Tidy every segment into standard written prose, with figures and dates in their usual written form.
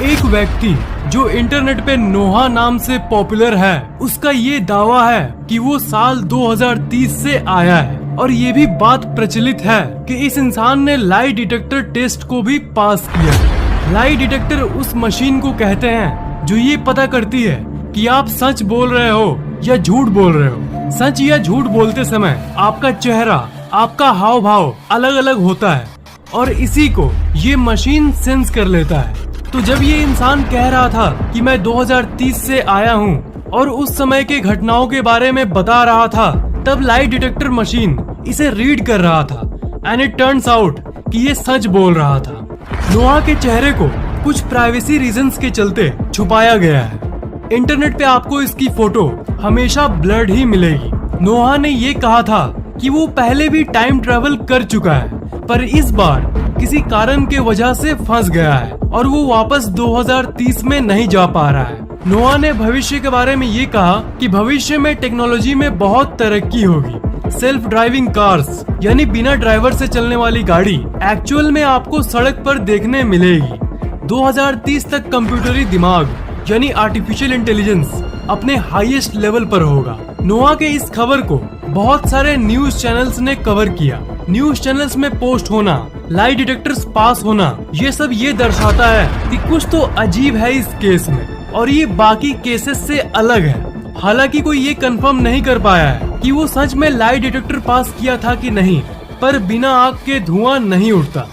एक व्यक्ति जो इंटरनेट पे नोहा नाम से पॉपुलर है, उसका ये दावा है कि वो साल 2030 से आया है और ये भी बात प्रचलित है कि इस इंसान ने लाई डिटेक्टर टेस्ट को भी पास किया। लाई डिटेक्टर उस मशीन को कहते हैं जो ये पता करती है कि आप सच बोल रहे हो या झूठ बोल रहे हो। सच या झूठ बोलते समय आपका चेहरा, आपका हाव भाव अलग अलग होता है और इसी को ये मशीन सेंस कर लेता है। तो जब ये इंसान कह रहा था कि मैं 2030 से आया हूँ और उस समय के घटनाओं के बारे में बता रहा था, तब लाई डिटेक्टर मशीन इसे रीड कर रहा था एंड इट टर्न्स आउट कि ये सच बोल रहा था। नोहा के चेहरे को कुछ प्राइवेसी रीजंस के चलते छुपाया गया है। इंटरनेट पे आपको इसकी फोटो हमेशा ब्लर्ड ही मिलेगी। नोहा ने ये कहा था कि वो पहले भी टाइम ट्रेवल कर चुका है, पर इस बार किसी कारण के वजह से फंस गया है और वो वापस 2030 में नहीं जा पा रहा है। नोहा ने भविष्य के बारे में ये कहा कि भविष्य में टेक्नोलॉजी में बहुत तरक्की होगी। सेल्फ ड्राइविंग कार्स यानी बिना ड्राइवर से चलने वाली गाड़ी एक्चुअल में आपको सड़क पर देखने मिलेगी। 2030 तक कंप्यूटरी दिमाग यानी आर्टिफिशियल इंटेलिजेंस अपने हाईएस्ट लेवल पर होगा। नोहा के इस खबर को बहुत सारे न्यूज चैनल्स ने कवर किया। न्यूज चैनल्स में पोस्ट होना, लाई डिटेक्टर्स पास होना, ये सब ये दर्शाता है कि कुछ तो अजीब है इस केस में और ये बाकी केसेस से अलग है। हालांकि कोई ये कंफर्म नहीं कर पाया है कि वो सच में लाई डिटेक्टर पास किया था कि नहीं, पर बिना आग के धुआं नहीं उठता।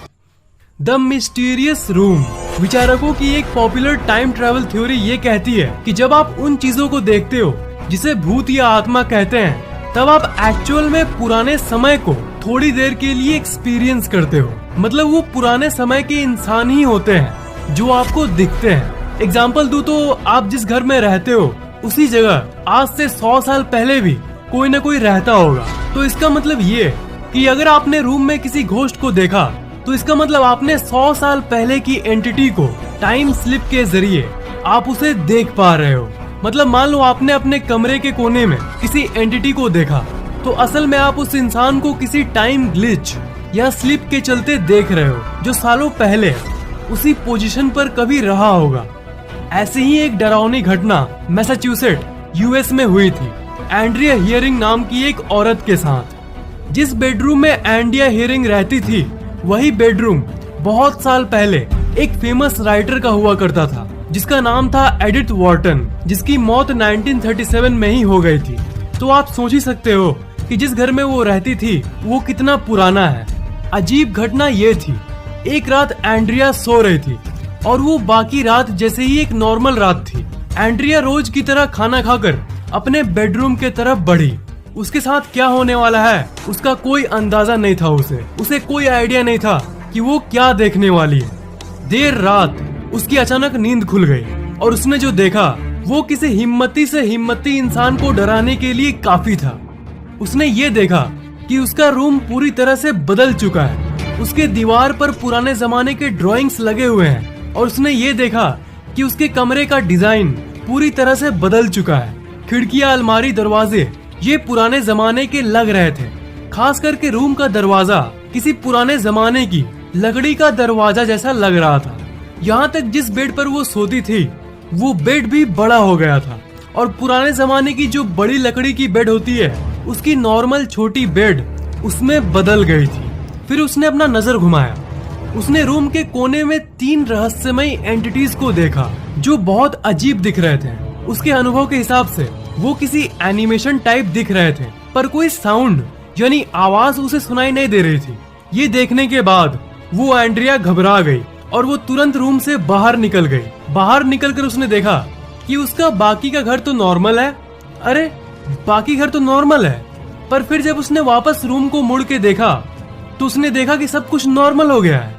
द मिस्टीरियस रूम विचारकों की एक पॉपुलर टाइम ट्रेवल थ्योरी ये कहती है कि जब आप उन चीजों को देखते हो जिसे भूत या आत्मा कहते हैं, तब आप एक्चुअल में पुराने समय को थोड़ी देर के लिए एक्सपीरियंस करते हो। मतलब वो पुराने समय के इंसान ही होते हैं जो आपको दिखते हैं। एग्जाम्पल दूं तो आप जिस घर में रहते हो उसी जगह आज से 100 साल पहले भी कोई न कोई रहता होगा। तो इसका मतलब ये कि अगर आपने रूम में किसी घोस्ट को देखा तो इसका मतलब आपने 100 साल पहले की एंटिटी को टाइम स्लिप के जरिए आप उसे देख पा रहे हो। मतलब मान लो आपने अपने कमरे के कोने में किसी एंटिटी को देखा, तो असल में आप उस इंसान को किसी टाइम ग्लिच या स्लिप के चलते देख रहे हो जो सालों पहले उसी पोजीशन पर कभी रहा होगा। ऐसी ही एक डरावनी घटना मैसाचुसेट यूएस में हुई थी एंड्रिया हियरिंग नाम की एक औरत के साथ। जिस बेडरूम में एंड्रिया हियरिंग रहती थी, वही बेडरूम बहुत साल पहले एक फेमस राइटर का हुआ करता था जिसका नाम था एडिथ वॉर्टन, जिसकी मौत 1937 में ही हो गई थी। तो आप सोच ही सकते हो कि जिस घर में वो रहती थी वो कितना पुराना है। अजीब घटना ये थी, एक रात एंड्रिया सो रही थी और वो बाकी रात जैसे ही एक नॉर्मल रात थी। एंड्रिया रोज की तरह खाना खाकर अपने बेडरूम के तरफ बढ़ी। उसके साथ क्या होने वाला है उसका कोई अंदाजा नहीं था। उसे कोई आइडिया नहीं था कि वो क्या देखने वाली है। देर रात उसकी अचानक नींद खुल गई और उसने जो देखा वो किसी हिम्मती से हिम्मती इंसान को डराने के लिए काफी था। उसने ये देखा कि उसका रूम पूरी तरह से बदल चुका है। उसके दीवार पर पुराने जमाने के ड्राइंग्स लगे हुए हैं और उसने ये देखा कि उसके कमरे का डिजाइन पूरी तरह से बदल चुका है। खिड़कियां, अलमारी, दरवाजे ये पुराने जमाने के लग रहे थे। खास करके रूम का दरवाजा किसी पुराने जमाने की लकड़ी का दरवाजा जैसा लग रहा था। यहाँ तक जिस बेड पर वो सोती थी वो बेड भी बड़ा हो गया था और पुराने जमाने की जो बड़ी लकड़ी की बेड होती है उसकी नॉर्मल छोटी बेड उसमें बदल गई थी। फिर उसने अपना नजर घुमाया। उसने रूम के कोने में 3 रहस्यमयी एंटिटीज को देखा जो बहुत अजीब दिख रहे थे। उसके अनुभव के हिसाब से वो किसी एनिमेशन टाइप दिख रहे थे, पर कोई साउंड यानी आवाज उसे सुनाई नहीं दे रही थी। ये देखने के बाद वो एंड्रिया घबरा गई और वो तुरंत रूम से बाहर निकल गई। बाहर निकलकर उसने देखा कि उसका बाकी का घर तो नॉर्मल है। अरे बाकी घर तो नॉर्मल है, पर फिर जब उसने वापस रूम को मुड़ के देखा तो उसने देखा कि सब कुछ नॉर्मल हो गया है।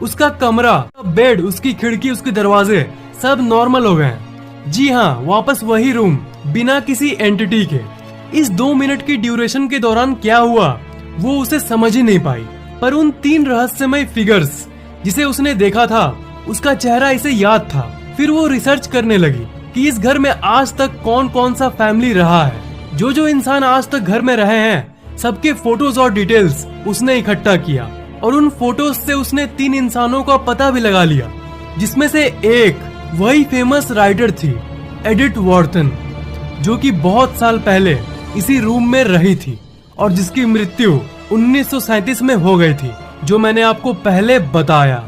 उसका कमरा, बेड, उसकी खिड़की, उसके दरवाजे सब नॉर्मल हो गए हैं। जी हाँ, वापस वही रूम बिना किसी एंटिटी के। इस 2 मिनट की ड्यूरेशन के दौरान क्या हुआ वो उसे समझ ही नहीं पाई, पर उन 3 रहस्यमय फिगर्स जिसे उसने देखा था उसका चेहरा इसे याद था। फिर वो रिसर्च करने लगी कि इस घर में आज तक कौन कौन सा फैमिली रहा है। जो इंसान आज तक घर में रहे हैं सबके फोटोज और डिटेल्स उसने इकट्ठा किया और उन फोटोज से उसने 3 इंसानों का पता भी लगा लिया। जिसमें से एक वही फेमस राइटर थी एडिथ वॉर्टन, जो कि बहुत साल पहले इसी रूम में रही थी और जिसकी मृत्यु 1937 में हो गई थी, जो मैंने आपको पहले बताया।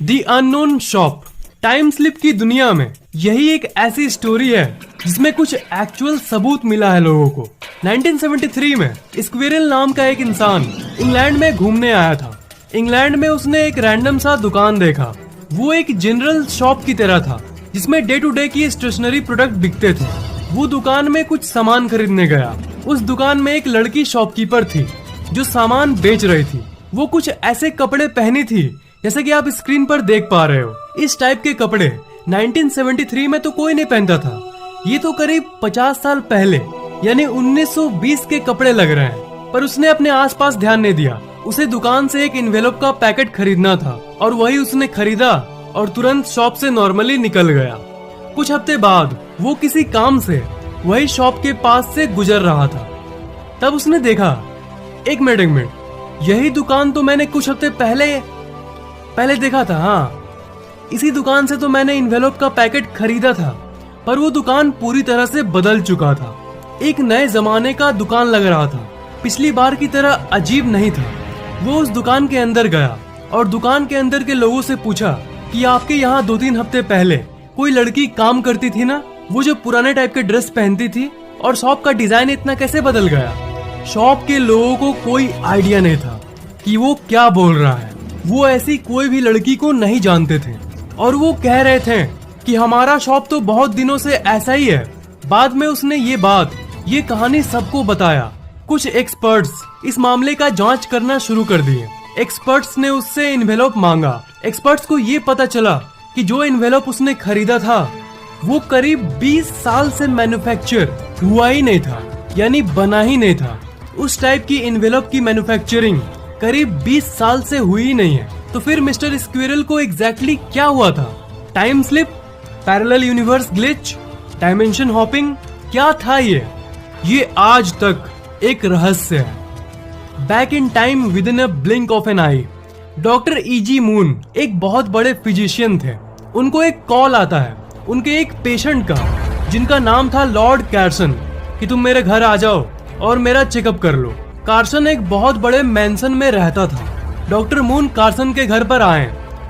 The unknown shop. Time slip की दुनिया में यही एक ऐसी स्टोरी है जिसमें कुछ एक्चुअल सबूत मिला है लोगों को। 1973 में स्क्विरल नाम का एक इंसान इंग्लैंड में घूमने आया था। इंग्लैंड में उसने एक रैंडम सा दुकान देखा। वो एक जनरल शॉप की तरह था जिसमें डे टू डे की स्टेशनरी प्रोडक्ट बिकते थे। वो दुकान में कुछ सामान खरीदने गया। उस दुकान में एक लड़की शॉपकीपर थी जो सामान बेच रही थी। वो कुछ ऐसे कपड़े पहनी थी जैसे कि आप स्क्रीन पर देख पा रहे हो। इस टाइप के कपड़े 1973 में तो कोई नहीं पहनता था। ये तो करीब 50 साल पहले यानी 1920 के कपड़े लग रहे हैं। पर उसने अपने आसपास ध्यान नहीं दिया। उसे दुकान से एक एनवेलप का पैकेट खरीदना था और वही उसने खरीदा और तुरंत शॉप से नॉर्मली निकल गया। कुछ हफ्ते बाद वो किसी काम से वही शॉप के पास से गुजर रहा था। तब उसने देखा, एक मिनट, यही दुकान तो मैंने कुछ हफ्ते पहले देखा था। हाँ, इसी दुकान से तो मैंने एनवेलप का पैकेट खरीदा था। पर वो दुकान पूरी तरह से बदल चुका था। एक नए जमाने का दुकान लग रहा था। पिछली बार की तरह अजीब नहीं था। वो उस दुकान के अंदर गया और दुकान के अंदर के लोगों से पूछा कि आपके यहाँ 2-3 हफ्ते पहले कोई लड़की काम करती थी ना, वो जो पुराने टाइप के ड्रेस पहनती थी, और शॉप का डिजाइन इतना कैसे बदल गया। शॉप के लोगों को कोई आइडिया नहीं था कि वो क्या बोल रहा है। वो ऐसी कोई भी लड़की को नहीं जानते थे और वो कह रहे थे कि हमारा शॉप तो बहुत दिनों से ऐसा ही है। बाद में उसने ये कहानी सबको बताया। कुछ एक्सपर्ट्स इस मामले का जांच करना शुरू कर दिए। एक्सपर्ट्स ने उससे एनवेलप मांगा। एक्सपर्ट्स को ये पता चला कि जो एनवेलप उसने खरीदा था वो करीब 20 साल से मैन्युफैक्चर हुआ ही नहीं था, यानी बना ही नहीं था। उस टाइप की एनवेलप की मैन्युफैक्चरिंग करीब 20 साल से हुई ही नहीं है। तो फिर मिस्टर स्क्विरल को एग्जैक्टली क्या हुआ था? Time slip, parallel universe glitch, dimension hopping, क्या था ये आज तक एक रहस्य है। Back in time within a blink of an eye. Doctor E.G. Moon एक बहुत बड़े फिजिशियन थे। उनको एक कॉल आता है उनके एक पेशेंट का, जिनका नाम था लॉर्ड कार्सन, कि तुम मेरे घर आ जाओ और मेरा चेकअप कर लो। कार्सन एक बहुत बड़े मैंसन में रहता था। डॉक्टर मून कार्सन के घर पर आए।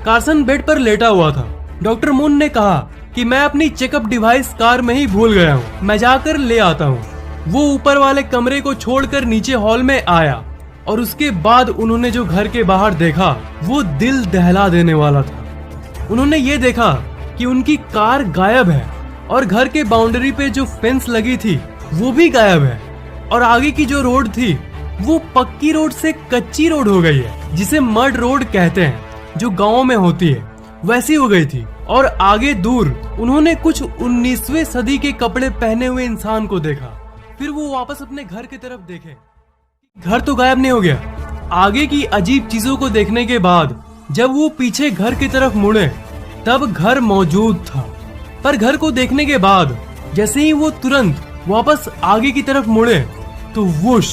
कार्सन बेड पर लेटा हुआ था। डॉक्टर मून ने कहा कि मैं अपनी चेकअप डिवाइस कार में ही भूल गया हूँ, मैं जाकर ले आता हूँ। वो ऊपर वाले कमरे को छोड़कर नीचे हॉल में आया और उसके बाद उन्होंने जो घर के बाहर देखा वो दिल दहला देने वाला था। उन्होंने ये देखा कि उनकी कार गायब है और घर के बाउंड्री पे जो फेंस लगी थी वो भी गायब है और आगे की जो रोड थी वो पक्की रोड से कच्ची रोड हो गई है, जिसे मड रोड कहते हैं, जो गाँव में होती है, वैसी हो गई थी। और आगे दूर उन्होंने कुछ 19वीं सदी के कपड़े पहने हुए इंसान को देखा। फिर वो वापस अपने घर की तरफ देखे। घर तो गायब नहीं हो गया। आगे की अजीब चीजों को देखने के बाद जब वो पीछे घर की तरफ मुड़े तब घर मौजूद था। पर घर को देखने के बाद जैसे ही वो तुरंत वापस आगे की तरफ मुड़े तो वुश,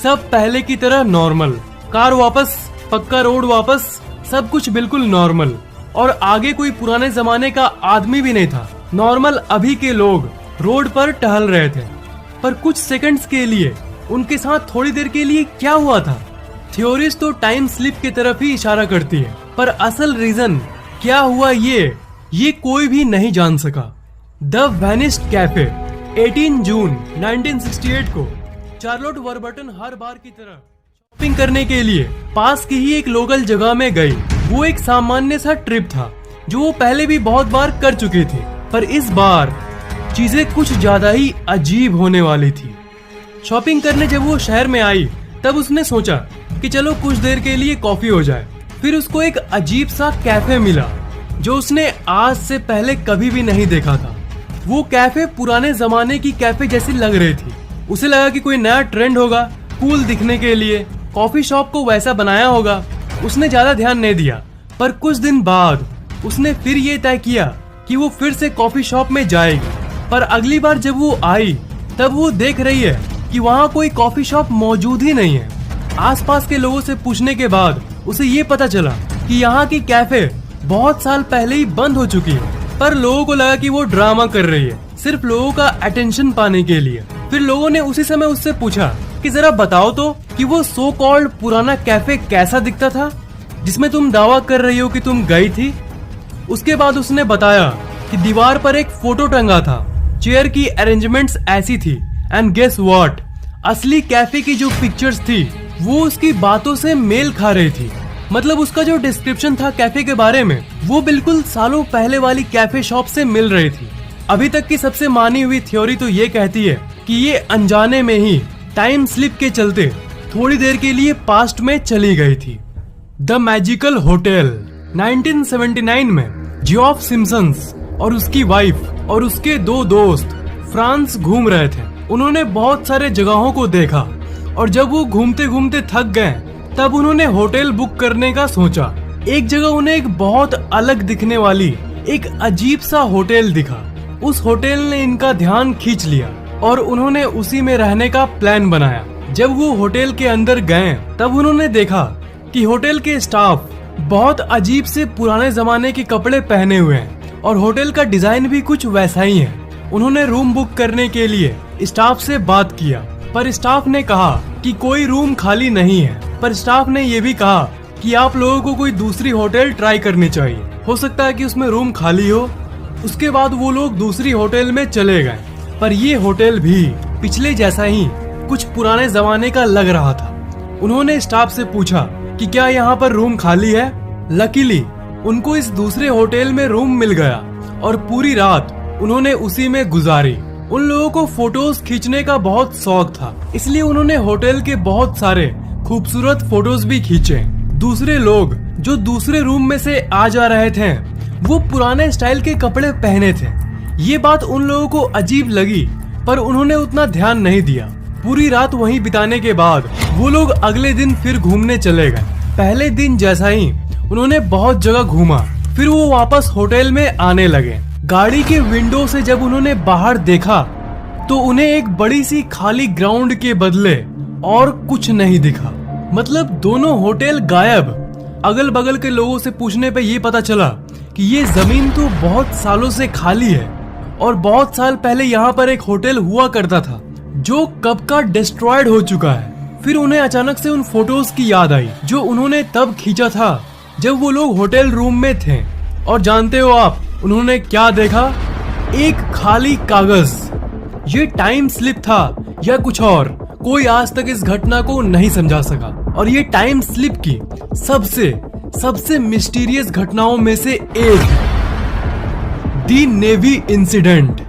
सब पहले की तरह नॉर्मल। कार वापस, पक्का रोड वापस, सब कुछ बिल्कुल नॉर्मल। और आगे कोई पुराने जमाने का आदमी भी नहीं था। नॉर्मल अभी के लोग रोड पर टहल रहे थे। पर कुछ सेकंड्स के लिए उनके साथ थोड़ी देर के लिए क्या हुआ था? थ्योरीज तो टाइम स्लिप की तरफ ही इशारा करती है, पर असल रीजन क्या हुआ ये कोई भी नहीं जान सका। द वेनिस्ड कैफे 18 जून 1968 को चार्लोट वर्बर्टन हर बार की तरह शॉपिंग करने के लिए पास की ही एक लोकल जगह में गई। वो एक सामान्य सा ट्रिप था जो वो पहले भी बहुत बार कर चुकी थी, पर इस बार चीजें कुछ ज्यादा ही अजीब होने वाली थी। शॉपिंग करने जब वो शहर में आई तब उसने सोचा कि चलो कुछ देर के लिए कॉफी हो जाए। फिर उसको एक अजीब सा कैफे मिला जो उसने आज से पहले कभी भी नहीं देखा था। वो कैफे पुराने जमाने की कैफे जैसी लग रही थी। उसे लगा कि कोई नया ट्रेंड होगा, कूल दिखने के लिए कॉफी शॉप को वैसा बनाया होगा। उसने ज्यादा ध्यान नहीं दिया, पर कुछ दिन बाद उसने फिर ये तय किया कि वो फिर से कॉफी शॉप में जाएगी। पर अगली बार जब वो आई तब वो देख रही है कि वहाँ कोई कॉफी शॉप मौजूद ही नहीं है। आसपास के लोगों से पूछने के बाद उसे ये पता चला कि यहाँ की कैफे बहुत साल पहले ही बंद हो चुकी है, पर लोगों को लगा कि वो ड्रामा कर रही है सिर्फ लोगों का अटेंशन पाने के लिए। फिर लोगों ने उसी समय उससे पूछा कि जरा बताओ तो कि वो सो कॉल्ड पुराना कैफे कैसा दिखता था जिसमें तुम दावा कर रही हो कि तुम गई थी। उसके बाद उसने बताया कि दीवार पर एक फोटो टंगा था, चेयर की अरेंजमेंट्स ऐसी थी, एंड गेस व्हाट, असली कैफे की जो पिक्चर्स थी वो उसकी बातों से मेल खा रही थी। मतलब उसका जो डिस्क्रिप्शन था कैफे के बारे में वो बिल्कुल सालों पहले वाली कैफे शॉप से मिल रही थी। अभी तक की सबसे मानी हुई थ्योरी तो ये कहती है कि ये अनजाने में ही टाइम स्लिप के चलते थोड़ी देर के लिए पास्ट में चली गई थी। द मैजिकल होटल 1979 में जियोफ सिम्पसन्स और उसकी वाइफ और उसके 2 दोस्त फ्रांस घूम रहे थे। उन्होंने बहुत सारे जगहों को देखा और जब वो घूमते घूमते थक गए तब उन्होंने होटल बुक करने का सोचा। एक जगह उन्हें एक बहुत अलग दिखने वाली एक अजीब सा होटल दिखा। उस होटल ने इनका ध्यान खींच लिया और उन्होंने उसी में रहने का प्लान बनाया। जब वो होटल के अंदर गए तब उन्होंने देखा कि होटल के स्टाफ बहुत अजीब से पुराने जमाने के कपड़े पहने हुए हैं और होटल का डिजाइन भी कुछ वैसा ही है। उन्होंने रूम बुक करने के लिए स्टाफ से बात किया, पर स्टाफ ने कहा कि कोई रूम खाली नहीं है। पर स्टाफ ने ये भी कहा कि आप लोगों को कोई दूसरी होटल ट्राई करनी चाहिए, हो सकता है कि उसमें रूम खाली हो। उसके बाद वो लोग दूसरी होटल में चले गए, पर ये होटल भी पिछले जैसा ही कुछ पुराने जमाने का लग रहा था। उन्होंने स्टाफ से पूछा कि क्या यहाँ पर रूम खाली है। लकीली उनको इस दूसरे होटल में रूम मिल गया और पूरी रात उन्होंने उसी में गुजारी। उन लोगों को फोटोज खींचने का बहुत शौक था, इसलिए उन्होंने होटल के बहुत सारे खूबसूरत फोटोज भी खींचे। दूसरे लोग जो दूसरे रूम में से आ जा रहे थे वो पुराने स्टाइल के कपड़े पहने थे। ये बात उन लोगों को अजीब लगी, पर उन्होंने उतना ध्यान नहीं दिया। पूरी रात वहीं बिताने के बाद वो लोग अगले दिन फिर घूमने चले गए। पहले दिन जैसा ही उन्होंने बहुत जगह घूमा, फिर वो वापस होटल में आने लगे। गाड़ी के विंडो से जब उन्होंने बाहर देखा तो उन्हें एक बड़ी सी खाली ग्राउंड के बदले और कुछ नहीं दिखा। मतलब दोनों होटल गायब। अगल बगल के लोगों से पूछने पे ये पता चला कि ये जमीन तो बहुत सालों से खाली है और बहुत साल पहले यहाँ पर एक होटल हुआ करता था जो कब का डिस्ट्रॉयड हो चुका है। फिर उन्हें अचानक से उन फोटोज की याद आई जो उन्होंने तब खींचा था जब वो लोग होटल रूम में थे। और जानते हो आप उन्होंने क्या देखा? एक खाली कागज। ये टाइम स्लिप था या कुछ और, कोई आज तक इस घटना को नहीं समझा सका। और ये टाइम स्लिप की सबसे मिस्टीरियस घटनाओं में से एक है दी नेवी इंसिडेंट।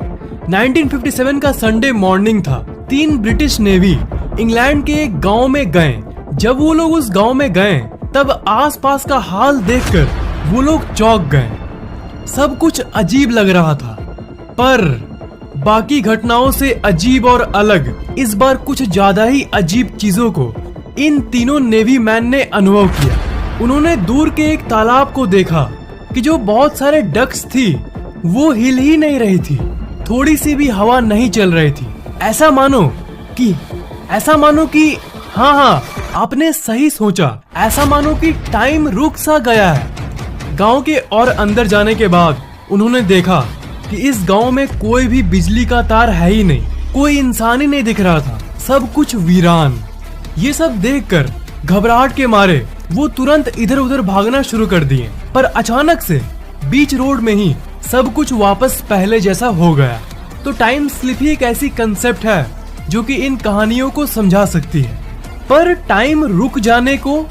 1957 का संडे मॉर्निंग था। 3 ब्रिटिश नेवी इंग्लैंड के एक गांव में गए। जब वो लोग उस गांव में गए तब आसपास का हाल देखकर वो लोग चौंक गए। सब कुछ अजीब लग रहा था, पर बाकी घटनाओं से अजीब और अलग इस बार कुछ ज्यादा ही अजीब चीजों को इन तीनों नेवी मैन ने अनुभव किया। उन्होंने दूर के एक तालाब को देखा कि जो बहुत सारे डक्स थी वो हिल ही नहीं रही थी, थोड़ी सी भी हवा नहीं चल रही थी। ऐसा मानो कि हाँ, आपने सही सोचा, ऐसा मानो कि टाइम रुक सा गया है। गांव के और अंदर जाने के बाद उन्होंने देखा कि इस गांव में कोई भी बिजली का तार है ही नहीं, कोई इंसान ही नहीं दिख रहा था, सब कुछ वीरान। ये सब देखकर घबराहट के मारे वो तुरंत इधर उधर भागना शुरू कर दिए। पर अचानक से बीच रोड में ही सब कुछ वापस पहले जैसा हो गया। तो टाइम स्लिप ही एक ऐसी कंसेप्ट है जो कि इन कहानियों को समझा सकती है। पर टाइम रुक जाने को,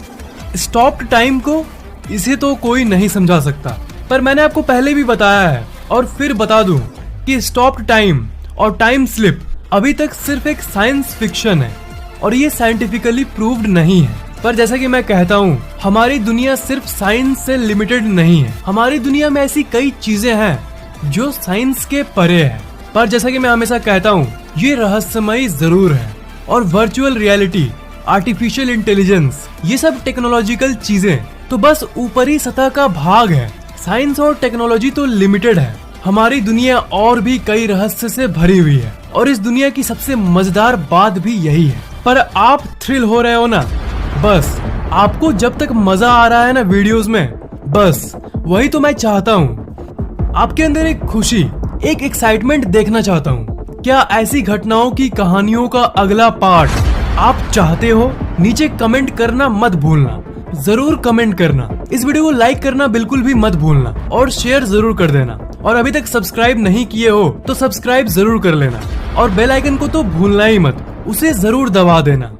स्टॉप्ड टाइम को, इसे तो कोई नहीं समझा सकता। पर मैंने आपको पहले भी बताया है और फिर बता दूं कि स्टॉप्ड टाइम और टाइम स्लिप अभी तक सिर्फ एक साइंस फिक्शन है और ये साइंटिफिकली प्रूव्ड नहीं है। पर जैसा कि मैं कहता हूँ, हमारी दुनिया सिर्फ साइंस से लिमिटेड नहीं है। हमारी दुनिया में ऐसी कई चीजें हैं जो साइंस के परे है। पर जैसा कि मैं हमेशा कहता हूँ, ये रहस्यमयी जरूर है। और वर्चुअल रियलिटी, आर्टिफिशियल इंटेलिजेंस, ये सब टेक्नोलॉजिकल चीजें तो बस ऊपरी सतह का भाग है। साइंस और टेक्नोलॉजी तो लिमिटेड है। हमारी दुनिया और भी कई रहस्य से भरी हुई है और इस दुनिया की सबसे मजेदार बात भी यही है। पर आप थ्रिल हो रहे हो ना? बस आपको जब तक मजा आ रहा है ना वीडियोस में, बस वही तो मैं चाहता हूँ। आपके अंदर एक खुशी, एक एक्साइटमेंट देखना चाहता हूँ। क्या ऐसी घटनाओं की कहानियों का अगला पार्ट आप चाहते हो? नीचे कमेंट करना मत भूलना, जरूर कमेंट करना। इस वीडियो को लाइक करना बिल्कुल भी मत भूलना और शेयर जरूर कर देना। और अभी तक सब्सक्राइब नहीं किए हो तो सब्सक्राइब जरूर कर लेना और बेल आइकन को तो भूलना ही मत, उसे जरूर दबा देना।